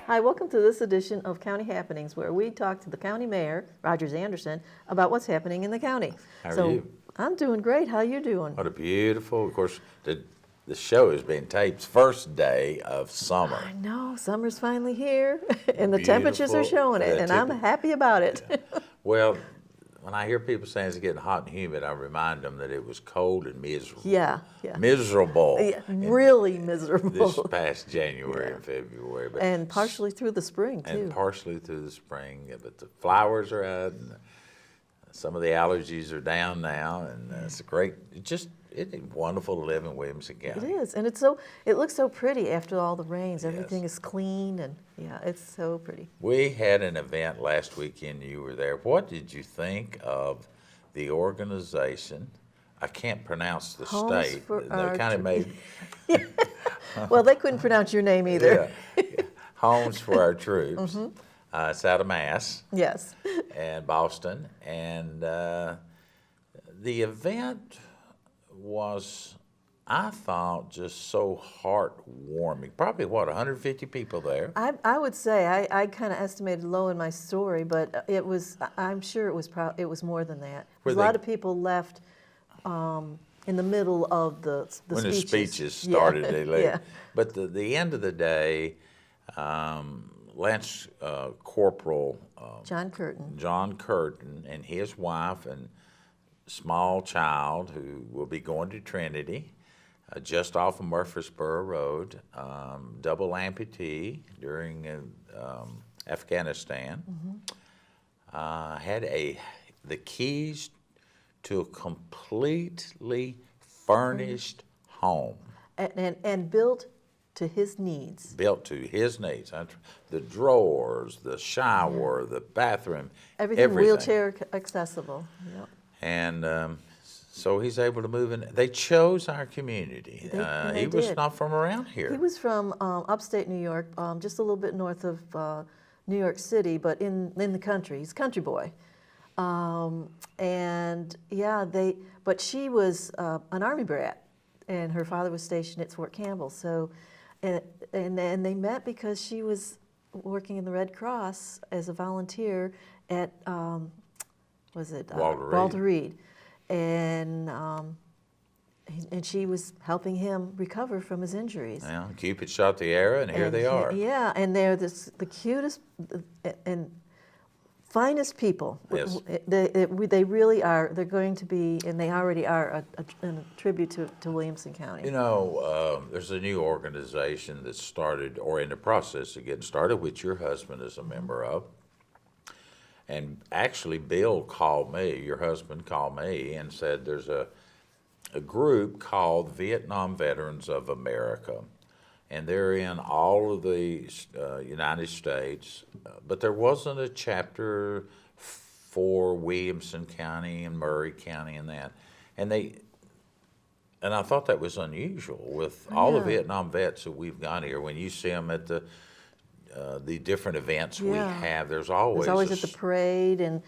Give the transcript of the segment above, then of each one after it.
Hi, welcome to this edition of County Happenings, where we talk to the county mayor, Rogers Anderson, about what's happening in the county. How are you? I'm doing great. How you doing? What a beautiful, of course, the show is being taped first day of summer. I know, summer's finally here, and the temperatures are showing it, and I'm happy about it. Well, when I hear people saying it's getting hot and humid, I remind them that it was cold and miserable. Yeah. Miserable. Yeah, really miserable. This past January and February. But and partially through the spring, too. And partially through the spring. Yeah, but the flowers are out, and some of the allergies are down now, and it's great. It's wonderful to live in Williamson County. It is, and it looks so pretty after all the rains. Everything is clean, and it's so pretty. We had an event last weekend. You were there. What did you think of the organization? I can't pronounce the state. They kind of made. Well, they couldn't pronounce your name either. Yeah. Homes for Our Troops. Mm-hmm. It's out of Mass. Yes. And Boston, and the event was, I thought, just so heartwarming. Probably, 150 people there? I would say, I kind of estimated low in my story, but I'm sure it was more than that. A lot of people left in the middle of the speeches. When the speeches started, they left. Yeah. But the end of the day, Lance Corporal John Curtin and his wife and small child who will be going to Trinity, just off of Murfreesboro Road, double amputee during Afghanistan, had the keys to a completely furnished home. And built to his needs. Built to his needs. The drawers, the shower, the bathroom, everything. Wheelchair accessible. Yep. And so he's able to move in. They chose our community. He was not from around here. He was from upstate New York, just a little bit north of New York City, but in the country. He's a country boy. But she was an Army brat, and her father was stationed at Fort Campbell. So, and they met because she was working in the Red Cross as a volunteer at Walter Reed, and she was helping him recover from his injuries. Yeah, Cupid shot the arrow, and here they are. Yeah, and they're the cutest and finest people. Yes. They really are. They're going to be, and they already are, a tribute to Williamson County. You know, there's a new organization that started, or in the process of getting started, which your husband is a member of. And actually, Bill called me, your husband called me, and said there's a group called Vietnam Veterans of America. And they're in all of the United States, but there wasn't a chapter for Williamson County and Murray County and that. And I thought that was unusual with all the Vietnam vets that we've got here. When you see them at the different events we have, there's always at the parade and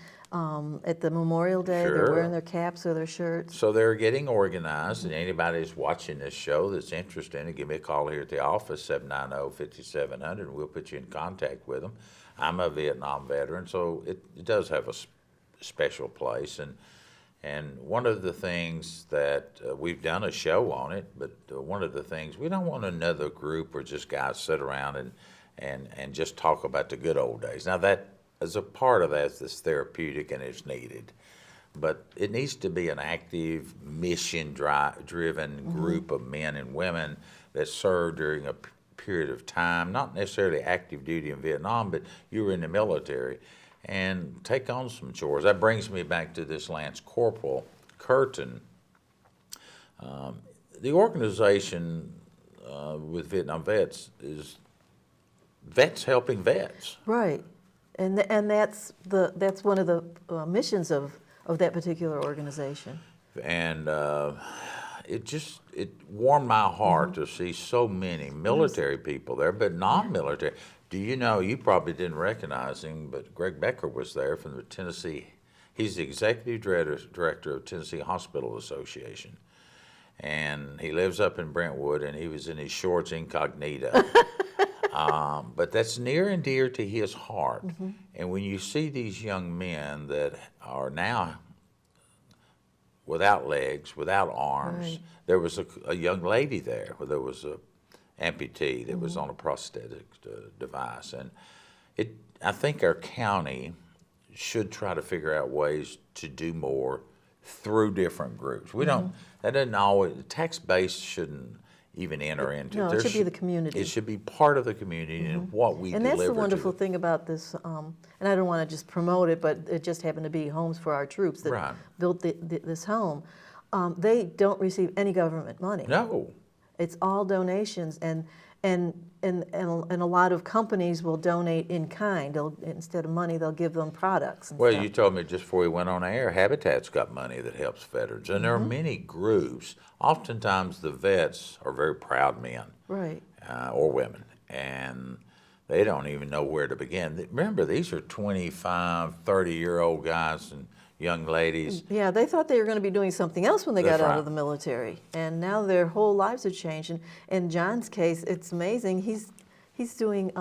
at the Memorial Day. Sure. They're wearing their caps or their shirts. So they're getting organized, and anybody that's watching this show that's interested in it, give me a call here at the office, 790-5700, and we'll put you in contact with them. I'm a Vietnam veteran, so it does have a special place. And one of the things that we've done a show on it, but one of the things, we don't want another group where just guys sit around and just talk about the good old days. Now that, as a part of that, is therapeutic and it's needed. But it needs to be an active, mission-driven group of men and women that served during a period of time, not necessarily active duty in Vietnam, but you were in the military, and take on some chores. That brings me back to this Lance Corporal Curtin. The organization with Vietnam vets is Vets Helping Vets. Right. And that's one of the missions of that particular organization. And it warmed my heart to see so many military people there, but non-military. Do you know, you probably didn't recognize him, but Greg Becker was there from the Tennessee. He's the executive director of Tennessee Hospital Association. And he lives up in Brentwood, and he was in his shorts incognito. But that's near and dear to his heart. And when you see these young men that are now without legs, without arms, Right. there was a young lady there where there was a amputee that was on a prosthetic device. And I think our county should try to figure out ways to do more through different groups. We don't, that doesn't always, the tax base shouldn't even enter into No, There it should be the community. It should be part of the community and what we And deliver that's the to wonderful them. thing about this, and I don't want to just promote it, but it just happened to be homes for our troops that Right. built this home. They don't receive any government money. No, It's all donations, and a lot of companies will donate in kind. Instead of money, they'll give them products and well, stuff. you told me just before we went on air, Habitat's got money that helps veterans. And there are many groups. Oftentimes the vets are very proud men. Right. Or women, and they don't even know where to begin. Remember, these are 25, 30-year-old guys and young ladies. Yeah, they thought they were going to be doing something else when they got That's out right. of the military, and now their whole lives have changed. And in John's case, it's amazing. He's doing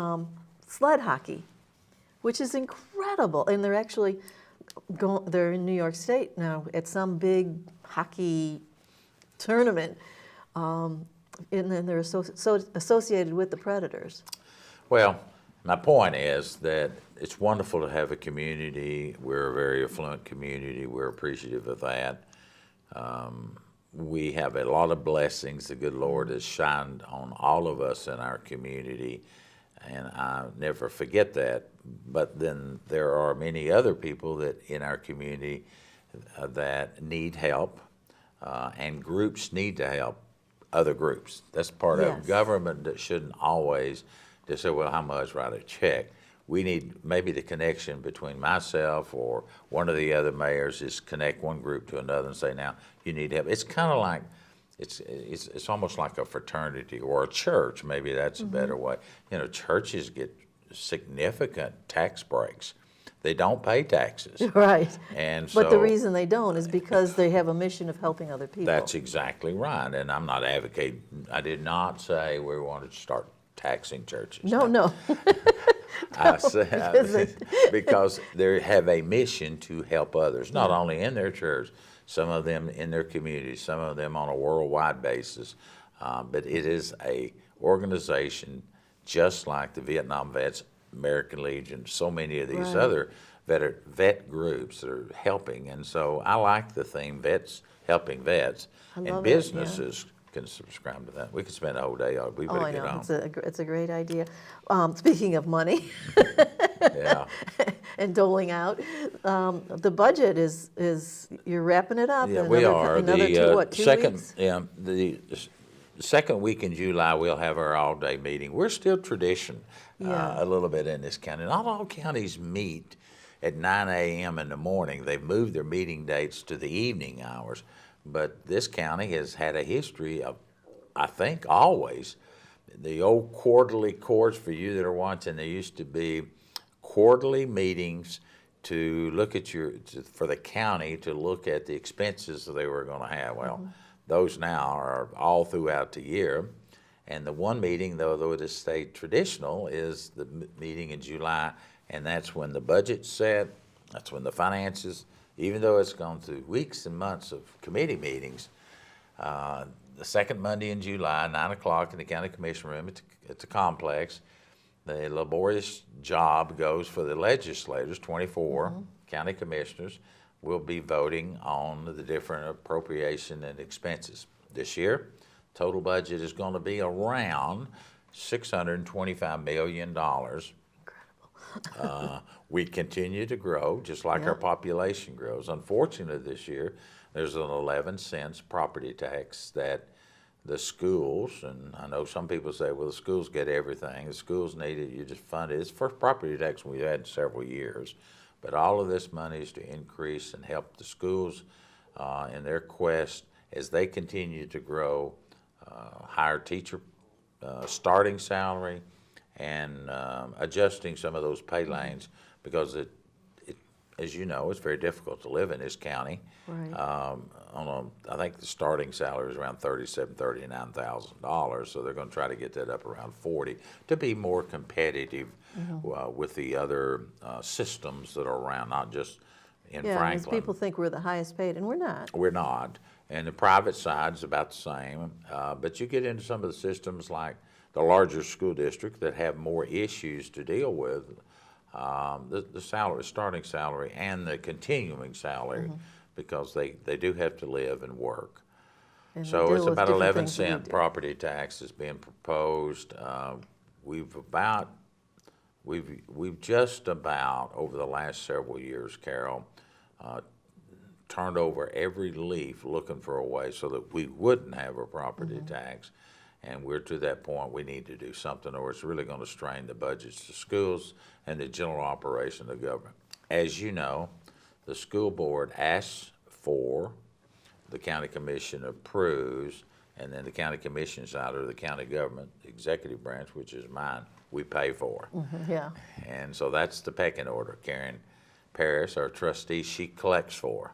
sled hockey, which is incredible. And they're actually they're in New York State now at some big hockey tournament, and then they're associated with the Predators. Well, my point is that it's wonderful to have a community. We're a very affluent community. We're appreciative of that. We have a lot of blessings the good Lord has shined on all of us in our community, and I never forget that. But then there are many other people that in our community that need help, and groups need to help other groups. That's part Yes. of government that shouldn't always just say, well, how much, write a check. We need maybe the connection between myself or one of the other mayors is connect one group to another and say, now, you need help. It's kind of like, it's almost like a fraternity or a church. Maybe that's a better way. You know, churches get significant tax breaks. They don't pay taxes. Right. And so But the reason they don't is because they have a mission of helping other people. that's exactly right. And I'm not advocating, I did not say we wanted to start taxing churches. No. I said, because they have a mission to help others, not only in their church, some of them in their community, some of them on a worldwide basis. But it is a organization just like the Vietnam Vets, American Legion, so many of these Right. other vet groups that are helping. And so I like the theme, vets helping vets. I And love it, yeah. businesses can subscribe to that. We could spend a whole day on it. We Oh, better I get know. on. It's a great idea. Speaking of money Yeah. and doling out, the budget is you're wrapping it up. Yeah, in we another, are. Another The two second, weeks? yeah, the second week in July, we'll have our all-day meeting. We're still tradition Yeah. a little bit in this county. Not all counties meet at 9 a.m. in the morning. They've moved their meeting dates to the evening hours. But this county has had a history of, I think, always, the old quarterly courts for you that are watching, there used to be quarterly meetings to look at for the county to look at the expenses that they were going to have. Well, those now are all throughout the year. And the one meeting, though it has stayed traditional, is the meeting in July, and that's when the budget's set, that's when the finances, even though it's gone through weeks and months of committee meetings, the second Monday in July, 9 o'clock in the county commission room at the complex, the laborious job goes for the legislators, 24 county commissioners, will be voting on the different appropriation and expenses. This year, total budget is going to be around $625 million. We continue to grow, just like our Yeah. population grows. Unfortunately, this year, there's an 11 cents property tax that the schools, and I know some people say, well, the schools get everything. The schools need it, you just fund it. It's the first property tax we've had in several years. But all of this money is to increase and help the schools in their quest as they continue to grow, higher teacher starting salary, and adjusting some of those pay lanes, because as you know, it's very difficult to live in this county. Right. I think the starting salary is around $39,000, so they're going to try to get that up around 40 to be more competitive with the other systems that are around, not just in Yeah, because Franklin. people think we're the highest paid, and we're not. We're not. And the private side's about the same. But you get into some of the systems like the larger school district that have more issues to deal with. The salary, starting salary and the continuing salary, because they do have to live and work. And So deal it's with about different 11 things than we cent do. property tax is being proposed. We've just about, over the last several years, Carol, turned over every leaf looking for a way so that we wouldn't have a property tax. And we're to that point, we need to do something, or it's really going to strain the budgets to schools and the general operation of government. As you know, the school board asks for, the county commission approves, and then the county commission side, or the county government, the executive branch, which is mine, we pay for. Yeah. And so that's the pecking order. Karen Paris, our trustee, she collects for.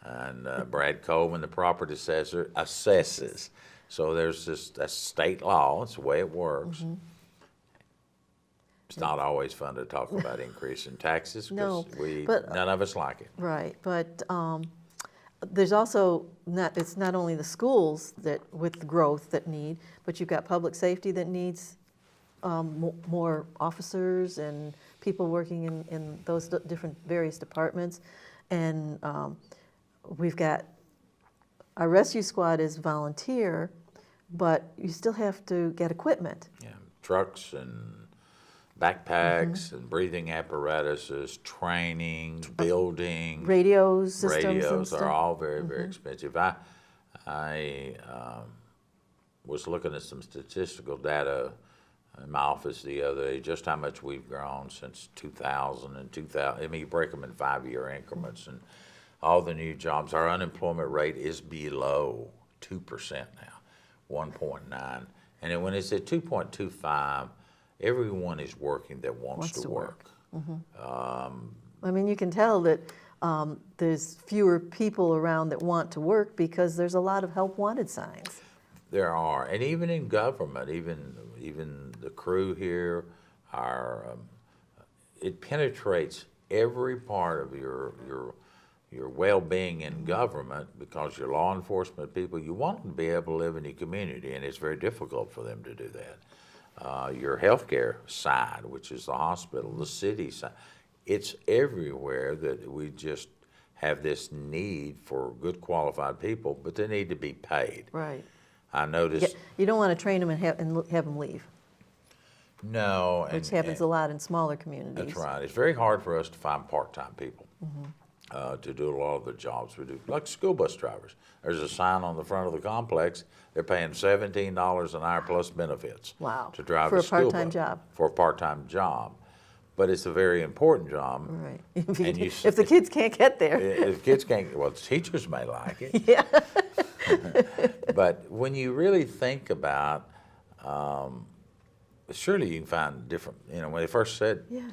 And Brad Coleman, the property assessor, assesses. So there's that's state law. It's the way it works. It's not always fun to talk about increasing taxes No, because but- none of us like it. Right, but there's also it's not only the schools that with the growth that need, but you've got public safety that needs more officers and people working in those different various departments, and we've got our rescue squad is volunteer, but you still have to get equipment. Yeah, trucks and backpacks and breathing apparatuses, training, building. Radios, systems and Radios stuff. are all very, very expensive. I was looking at some statistical data in my office the other day, just how much we've grown since 2000 and 2000. I mean, you break them in 5-year increments, and all the new jobs. Our unemployment rate is below 2% now, 1.9. And then when it's at 2.25, everyone is working that wants to work. I mean, you can tell that there's fewer people around that want to work because there's a lot of help wanted signs. There are, and even in government, even the crew here, it penetrates every part of your well-being in government, because your law enforcement people, you want them to be able to live in your community, and it's very difficult for them to do that. Your healthcare side, which is the hospital, the city side, it's everywhere that we just have this need for good qualified people, but they need to be paid. Right. I noticed. You don't want to train them and have them leave, No. which happens a lot in smaller communities. That's right. It's very hard for us to find part-time people to do a lot of the jobs we do, like school bus drivers. There's a sign on the front of the complex. They're paying $17 an hour plus benefits. Wow. To drive For a school part-time bus. job. For a part-time job. But it's a very important job. Right. And If the kids can't get there. If kids can't, well, teachers may like it. Yeah. But when you really think about, surely you can find different, when they first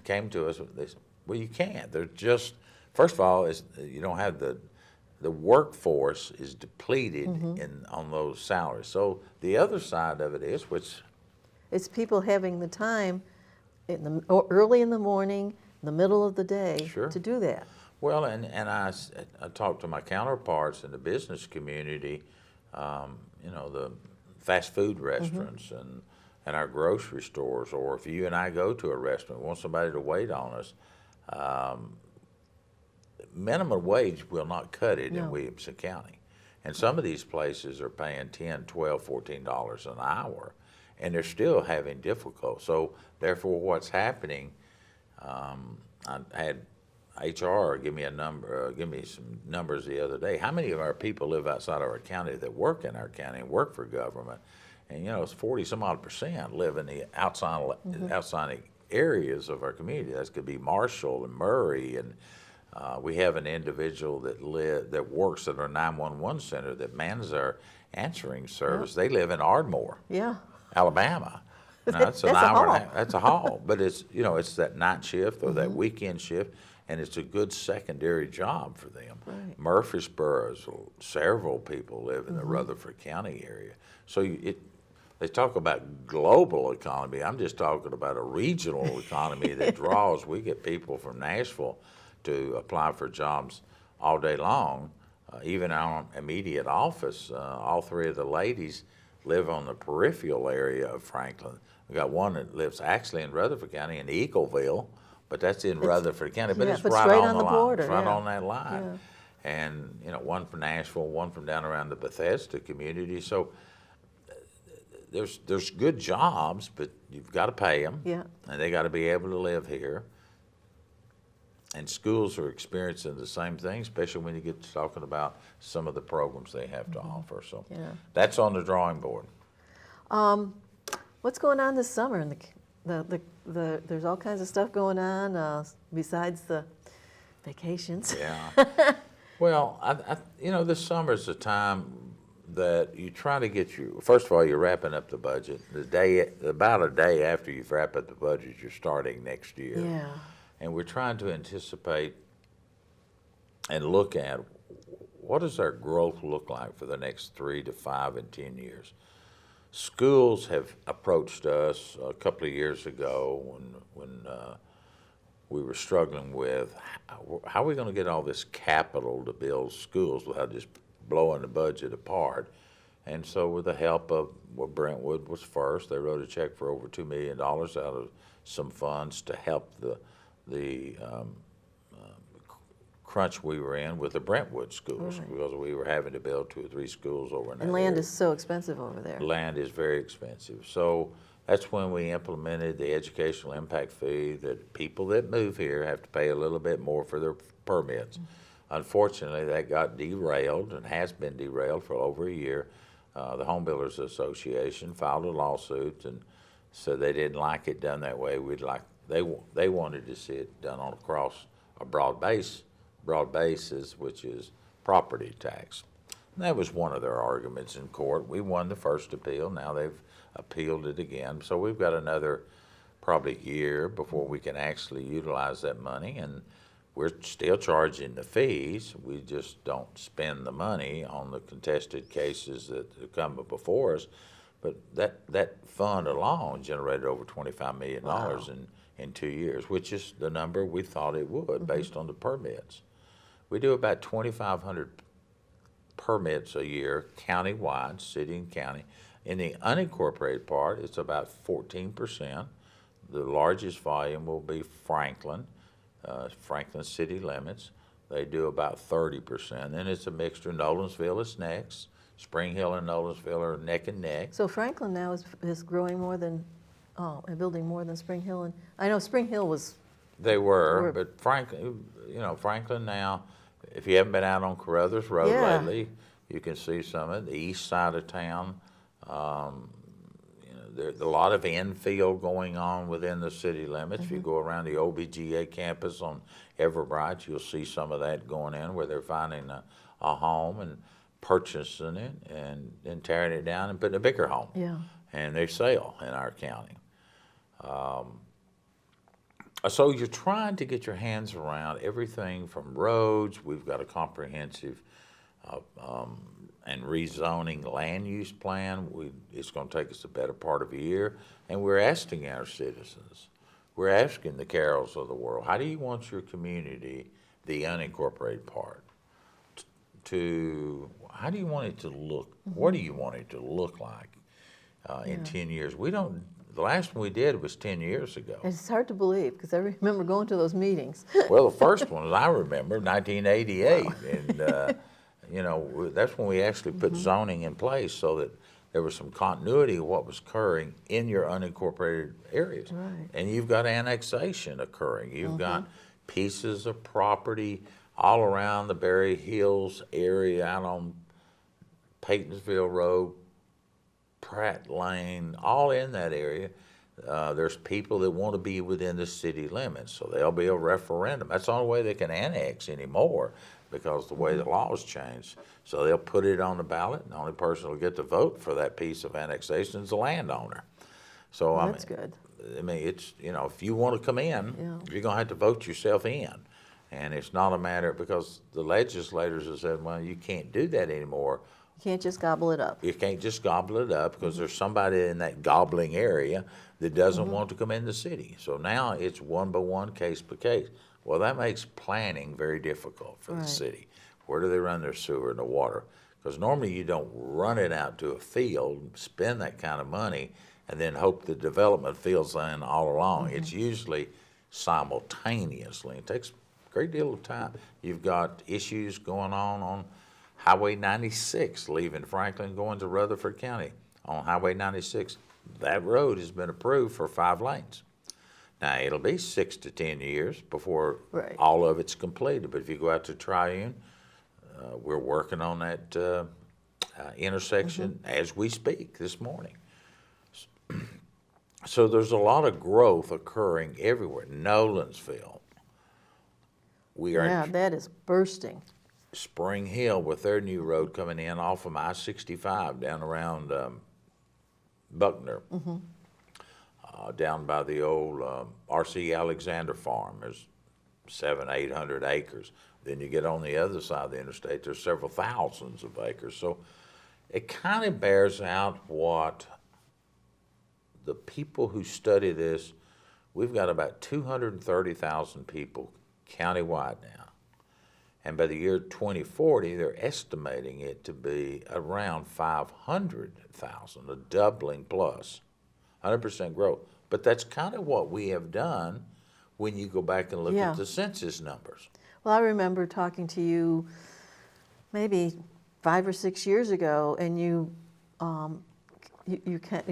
came to us, they said, well, you can't. They're just, first of all, you don't have the workforce is depleted on those salaries. So the other side of it is, which It's people having the time early in the morning, in the middle of the day Sure. to do that. well, and I talked to my counterparts in the business community, the fast food restaurants and our grocery stores, or if you and I go to a restaurant, want somebody to wait on us, minimum wage will not cut it in No. Williamson County. And some of these places are paying $10, $12, $14 an hour, and they're still having difficulty. So therefore, what's happening, I had HR give me some numbers the other day. How many of our people live outside of our county that work in our county and work for government? And it's 40 some odd percent live in the outside areas of our community. That could be Marshall and Murray, and we have an individual that works at our 911 center that mans our answering service. They live in Ardmore, Yeah. Alabama. No, that's an That's a hour and a haul. half. That's a haul, but it's, it's that night shift or that weekend shift, and it's a good secondary job for them. Right. Murfreesboro's, several people live in the Rutherford County area. So they talk about global economy. I'm just talking about a regional economy that draws. We get people from Nashville to apply for jobs all day long. Even our immediate office, all three of the ladies live on the peripheral area of Franklin. We got one that lives actually in Rutherford County in Eagleville, but that's in Rutherford County, but yeah, it's but right straight on on the the line. border, It's right yeah. on that line. And, one from Nashville, one from down around the Bethesda community. So there's good jobs, but you've got to pay them. Yeah. And they got to be able to live here. And schools are experiencing the same thing, especially when you get to talking about some of the programs they have to offer. So Yeah. that's on the drawing board. What's going on this summer? And there's all kinds of stuff going on besides the vacations. Yeah. Well, this summer is a time that you try to get first of all, you're wrapping up the budget. About a day after you've wrapped up the budget, you're starting next year. Yeah. And we're trying to anticipate and look at what does our growth look like for the next 3 to 5 and 10 years. Schools have approached us a couple of years ago when we were struggling with how are we going to get all this capital to build schools without just blowing the budget apart. And so with the help of Brentwood was first, they wrote a check for over $2 million out of some funds to help the crunch we were in with the Brentwood schools, Right. because we were having to build 2 or 3 schools over in that And land area. is so expensive over there. Land is very expensive. So that's when we implemented the educational impact fee, that people that move here have to pay a little bit more for their permits. Unfortunately, that got derailed and has been derailed for over a year. The Home Builders Association filed a lawsuit and said they didn't like it done that way. They wanted to see it done on a broad basis, which is property tax. And that was one of their arguments in court. We won the first appeal. Now they've appealed it again. So we've got another probably year before we can actually utilize that money. And we're still charging the fees. We just don't spend the money on the contested cases that come before us. But that fund alone generated over $25 million Wow. in 2 years, which is the number we thought it would based on the permits. We do about 2,500 permits a year, countywide, city and county. In the unincorporated part, it's about 14%. The largest volume will be Franklin city limits. They do about 30%. And it's a mixture. Nolensville is next. Spring Hill and Nolensville are neck and neck. So Franklin now is growing more than, and building more than Spring Hill. And I know Spring Hill was. They were, but Franklin now, if you haven't been out on Carruthers Road Yeah. lately, you can see some of the east side of town. There's a lot of infill going on within the city limits. If you go around the OBGA campus on Everbright, you'll see some of that going in, where they're finding a home and purchasing it and then tearing it down and putting a bigger home. Yeah. And they sell in our county. So you're trying to get your hands around everything from roads. We've got a comprehensive and rezoning land use plan. It's going to take us the better part of a year. And we're asking our citizens, we're asking the Caroles of the world, how do you want your community, the unincorporated part, how do you want it to look? What do you want it to look like in 10 years? The last one we did was 10 years ago. It's hard to believe because I remember going to those meetings. Well, the first one, I remember, 1988. And, that's when we actually put zoning in place so that there was some continuity of what was occurring in your unincorporated areas. Right. And you've got annexation occurring. You've got pieces of property all around the Berry Hills area, out on Paytonsville Road, Pratt Lane, all in that area. There's people that want to be within the city limits, so there'll be a referendum. That's the only way they can annex anymore, because the way the laws changed. So they'll put it on the ballot, and the only person who'll get to vote for that piece of annexation is the landowner. So Well, that's good. I mean, it's, if you want to come in, Yeah. you're going to have to vote yourself in. And it's not a matter, because the legislators have said, well, you can't do that anymore. You can't just gobble it up. You can't just gobble it up, because there's somebody in that gobbling area that doesn't want to come in the city. So now it's one by one, case by case. Well, that makes planning very difficult for the Right. city. Where do they run their sewer and the water? Because normally you don't run it out to a field, spend that kind of money, and then hope the development fills in all along. It's usually simultaneously. It takes a great deal of time. You've got issues going on Highway 96, leaving Franklin, going to Rutherford County. On Highway 96, that road has been approved for 5 lanes. Now, it'll be 6 to 10 years before Right. all of it's completed. But if you go out to Triune, we're working on that intersection as we speak this morning. So there's a lot of growth occurring everywhere. Nolensville, we are Yeah, that is bursting. Spring Hill with their new road coming in off of I-65 down around Buckner, down by the old R.C. Alexander farm. There's 700-800 acres. Then you get on the other side of the interstate, there's several thousands of acres. So it kind of bears out what the people who study this, we've got about 230,000 people countywide now. And by the year 2040, they're estimating it to be around 500,000, a doubling plus, 100% growth. But that's kind of what we have done when you go back and look Yeah. at the census numbers. Well, I remember talking to you maybe 5 or 6 years ago, and you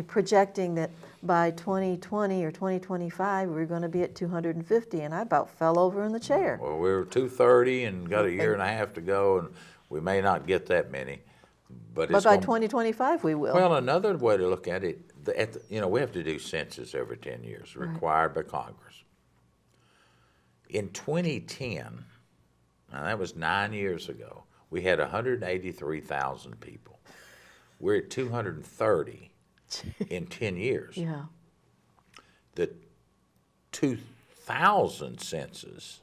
projecting that by 2020 or 2025 we were going to be at 250, and I about fell over in the chair. Well, we were 230 and got a year and a half to go, and we may not get that many. But But by 2025 we will. Well, another way to look at it, we have to do census every 10 years, Right. required by Congress. In 2010, now that was 9 years ago, we had 183,000 people. We're at 230 in 10 years. Yeah. The 2000 census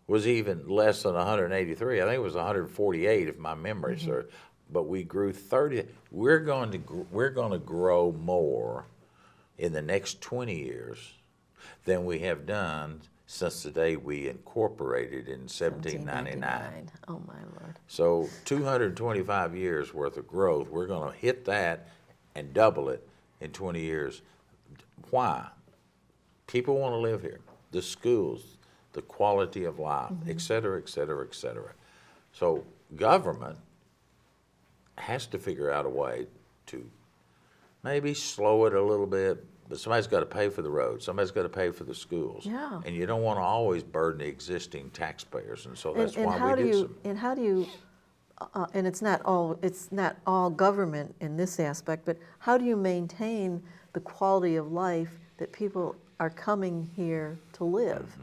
was even less than 183. I think it was 148 if my memory serves. But we grew 30. We're going to grow more in the next 20 years than we have done since the day we incorporated in 1799. Oh my Lord. So 225 years worth of growth. We're going to hit that and double it in 20 years. Why? People want to live here. The schools, the quality of life, et cetera, et cetera, et cetera. So government has to figure out a way to maybe slow it a little bit, but somebody's got to pay for the roads. Somebody's got to pay for the schools. Yeah. And you don't want to always burden the existing taxpayers, and so that's And why how we do do you? some. And how do you? And it's not all government in this aspect, but how do you maintain the quality of life that people are coming here to live?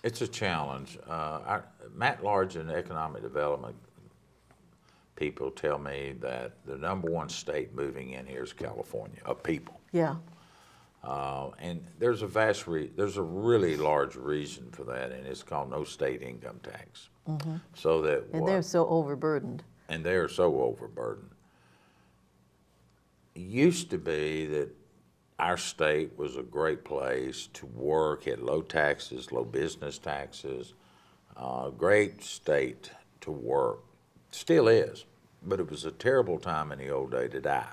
It's a challenge. Matt Large in economic development people tell me that the number one state moving in here is California, of people. Yeah. And there's a really large reason for that, and it's called no state income tax. So that And they're so overburdened. and they're so overburdened. It used to be that our state was a great place to work, had low taxes, low business taxes, great state to work. Still is, but it was a terrible time in the old day to die.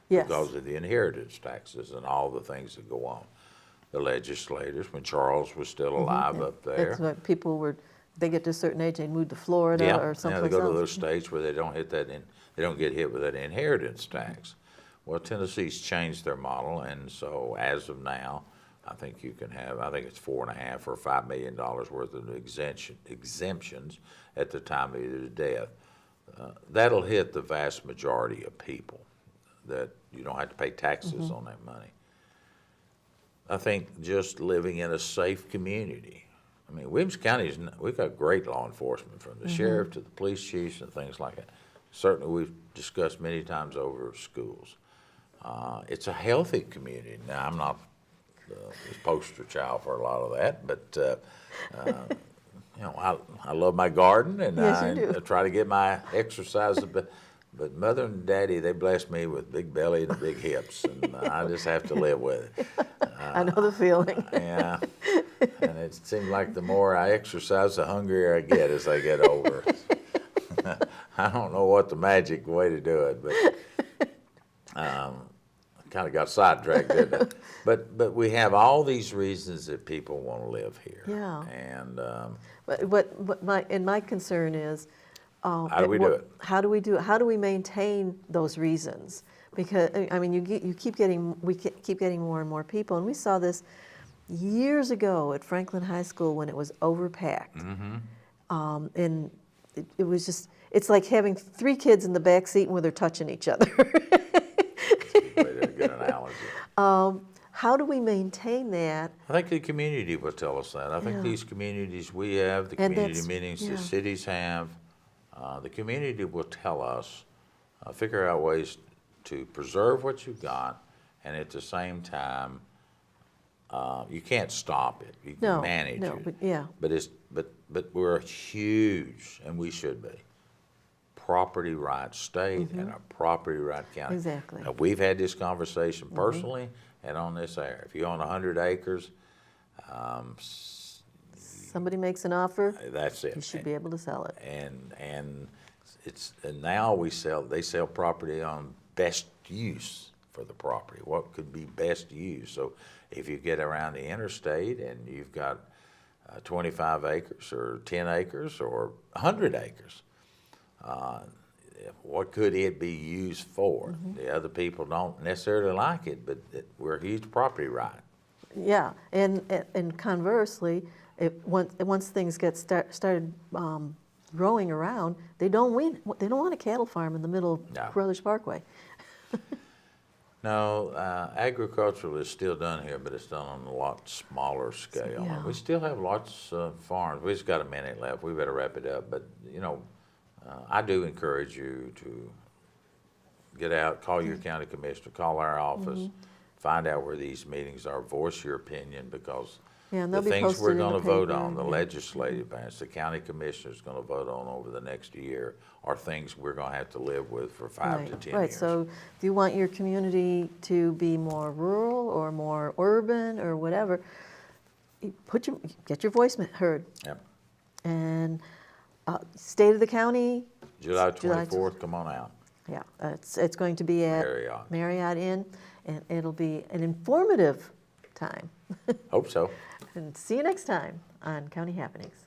Yes. Because of the inheritance taxes and all the things that go on. The legislators, when Charles was still alive up there. That's what people were. They get to a certain age, they move to Florida or they someplace go to else. those states where they don't get hit with that inheritance tax. Well, Tennessee's changed their model, and so as of now, I think you can have, I think it's $4.5 or $5 million worth of exemptions at the time of your death. That'll hit the vast majority of people, that you don't have to pay taxes on that money. I think just living in a safe community. I mean, Williamson County, we've got great law enforcement, from the sheriff to the police chiefs and things like that. Certainly, we've discussed many times over schools. It's a healthy community. Now, I'm not the poster child for a lot of that, but you know, I love my garden, and Yes, you I do. try to get my exercise. But Mother and Daddy, they blessed me with big belly and big hips, and I just have to live with it. I know the feeling. Yeah, and it seems like the more I exercise, the hungrier I get as I get older. I don't know what the magic way to do it, but I kind of got sidetracked, didn't I? But we have all these reasons that people want to live here. Yeah. And But my concern is, how do we do it? How do we do it? How do we maintain those reasons? Because I mean, we keep getting more and more people, and we saw this years ago at Franklin High School when it was overpacked. Mm-hmm. And it was just, it's like having 3 kids in the back seat where they're touching each other. That's a good analogy. How do we maintain that? I think the community will tell us that. I think Yeah. these communities we have, the And community that's- meetings yeah. the cities have, the community will tell us, figure out ways to preserve what you've got, and at the same time, you can't stop it. You can manage it. But yeah. But we're huge, and we should be. Property right state and a property right county. Exactly. Now, we've had this conversation personally and on this air. If you own 100 acres, Somebody makes an offer, that's it. you should be able to sell it. And now they sell property on best use for the property. What could be best use? So if you get around the interstate and you've got 25 acres or 10 acres or 100 acres, what could it be used for? The other people don't necessarily like it, but we're a huge property right. Yeah, and conversely, once things get started growing around, they don't want a cattle farm in the middle of No. Carruthers Parkway. No, agricultural is still done here, but it's done on a lot smaller scale. Yeah. We still have lots of farms. We just got a minute left. We better wrap it up. But, you know, I do encourage you to get out, call your county commissioner, call our office, find out where these meetings are, voice your opinion, because Yeah, and the they'll be things we're posted in going the to vote paper, on, the yeah. legislative branch, the county commissioner's going to vote on over the next year, are things we're going to have to live with for 5 to 10 Right, years. so if you want your community to be more rural or more urban or whatever, get your voice heard. Yep. And State of the County, July July 24th, come on out. yeah, it's going to be at Marriott Inn, and it'll be an informative time. Hope so. And see you next time on County Happenings.